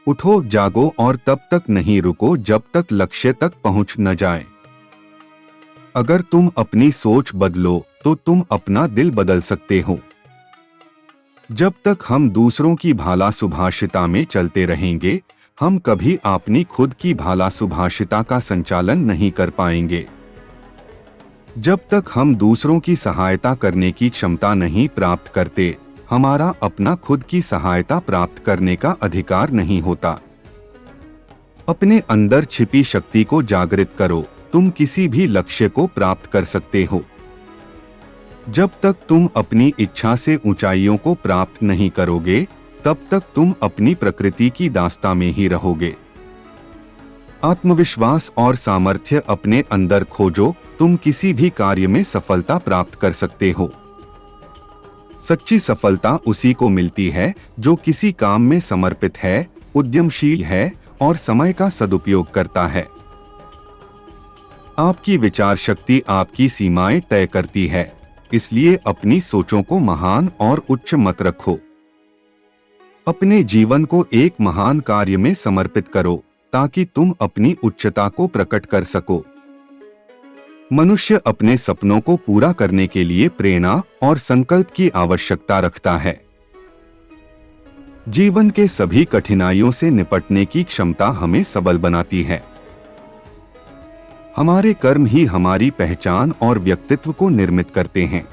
उठो, जागो और तब तक नहीं रुको जब तक लक्ष्य तक पहुंच न जाए। अगर तुम अपनी सोच बदलो तो तुम अपना दिल बदल सकते हो। जब तक हम दूसरों की भाला सुभाषिता में चलते रहेंगे, हम कभी अपनी खुद की भाला सुभाषिता का संचालन नहीं कर पाएंगे। जब तक हम दूसरों की सहायता करने की क्षमता नहीं प्राप्त करते, हमारा अपना खुद की सहायता प्राप्त करने का अधिकार नहीं होता। अपने अंदर छिपी शक्ति को जागृत करो, तुम किसी भी लक्ष्य को प्राप्त कर सकते हो। जब तक तुम अपनी इच्छा से ऊंचाइयों को प्राप्त नहीं करोगे, तब तक तुम अपनी प्रकृति की दास्तां में ही रहोगे। आत्मविश्वास और सामर्थ्य अपने अंदर खोजो, तुम किसी भी कार्य में सफलता प्राप्त कर सकते हो। सच्ची सफलता उसी को मिलती है जो किसी काम में समर्पित है, उद्यमशील है और समय का सदुपयोग करता है। आपकी विचार शक्ति आपकी सीमाएं तय करती है, इसलिए अपनी सोचों को महान और उच्च मत रखो। अपने जीवन को एक महान कार्य में समर्पित करो ताकि तुम अपनी उच्चता को प्रकट कर सको। मनुष्य अपने सपनों को पूरा करने के लिए प्रेरणा और संकल्प की आवश्यकता रखता है। जीवन के सभी कठिनाइयों से निपटने की क्षमता हमें सबल बनाती है। हमारे कर्म ही हमारी पहचान और व्यक्तित्व को निर्मित करते हैं।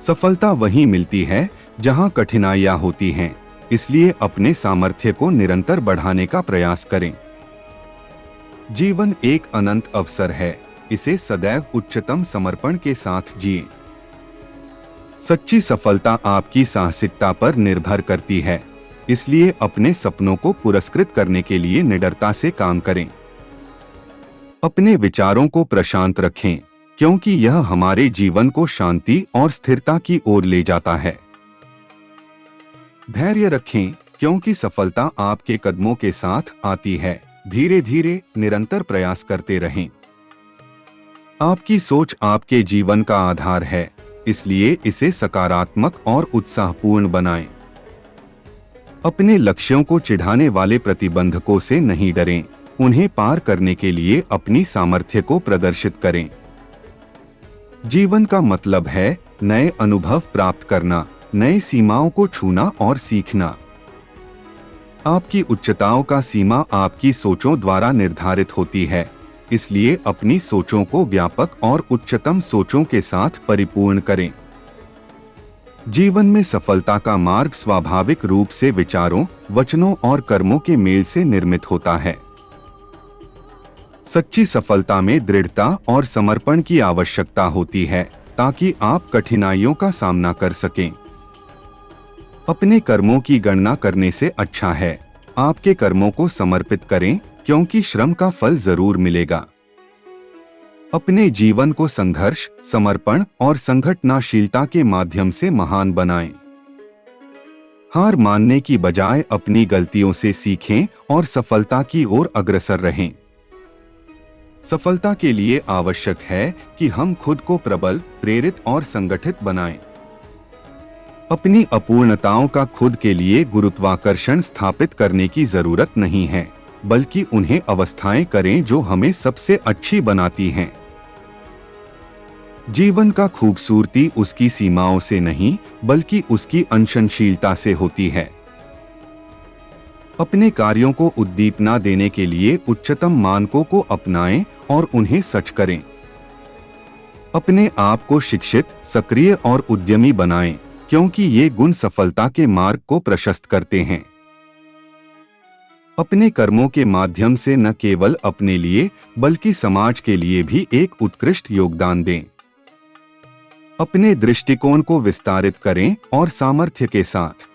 सफलता वहीं मिलती है जहां कठिनाइयां होती हैं, इसलिए अपने सामर्थ्य को निरंतर बढ़ाने का प्रयास करें। जीवन एक अनंत अवसर है, इसे सदैव उच्चतम समर्पण के साथ जिएं। सच्ची सफलता आपकी साहसिकता पर निर्भर करती है, इसलिए अपने सपनों को पुरस्कृत करने के लिए निडरता से काम करें। अपने विचारों को प्रशांत रखें, क्योंकि यह हमारे जीवन को शांति और स्थिरता की ओर ले जाता है। धैर्य रखें, क्योंकि सफलता आपके कदमों के साथ आती है। धीरे धीरे निरंतर प्रयास करते रहें। आपकी सोच आपके जीवन का आधार है, इसलिए इसे सकारात्मक और उत्साहपूर्ण बनाएं। अपने लक्ष्यों को चिढ़ाने वाले प्रतिबंधकों से नहीं डरें, उन्हें पार करने के लिए अपनी सामर्थ्य को प्रदर्शित करें। जीवन का मतलब है नए अनुभव प्राप्त करना, नए सीमाओं को छूना और सीखना। आपकी उच्चताओं का सीमा आपकी सोचों द्वारा निर्धारित होती है, इसलिए अपनी सोचों को व्यापक और उच्चतम सोचों के साथ परिपूर्ण करें। जीवन में सफलता का मार्ग स्वाभाविक रूप से विचारों, वचनों और कर्मों के मेल से निर्मित होता है। सच्ची सफलता में दृढ़ता और समर्पण की आवश्यकता होती है, ताकि आप कठिनाइयों का सामना कर सकें। अपने कर्मों की गणना करने से अच्छा है आपके कर्मों को समर्पित करें, क्योंकि श्रम का फल जरूर मिलेगा। अपने जीवन को संघर्ष, समर्पण और संगठनशीलता के माध्यम से महान बनाएं। हार मानने की बजाय अपनी गलतियों से सीखें और सफलता की ओर अग्रसर रहें। सफलता के लिए आवश्यक है कि हम खुद को प्रबल, प्रेरित और संगठित बनाएं। अपनी अपूर्णताओं का खुद के लिए गुरुत्वाकर्षण स्थापित करने की जरूरत नहीं है, बल्कि उन्हें अवस्थाएं करें जो हमें सबसे अच्छी बनाती हैं। जीवन का खूबसूरती उसकी सीमाओं से नहीं, बल्कि उसकी अनशनशीलता से होती है। अपने कार्यों को उद्दीपना देने के लिए उच्चतम मानकों को अपनाएं और उन्हें सच करें। अपने आप को शिक्षित, सक्रिय और उद्यमी बनाएं, क्योंकि ये गुण सफलता के मार्ग को प्रशस्त करते हैं। अपने कर्मों के माध्यम से न केवल अपने लिए बल्कि समाज के लिए भी एक उत्कृष्ट योगदान दें। अपने दृष्टिकोण को विस्तारित करें और सामर्थ्य के साथ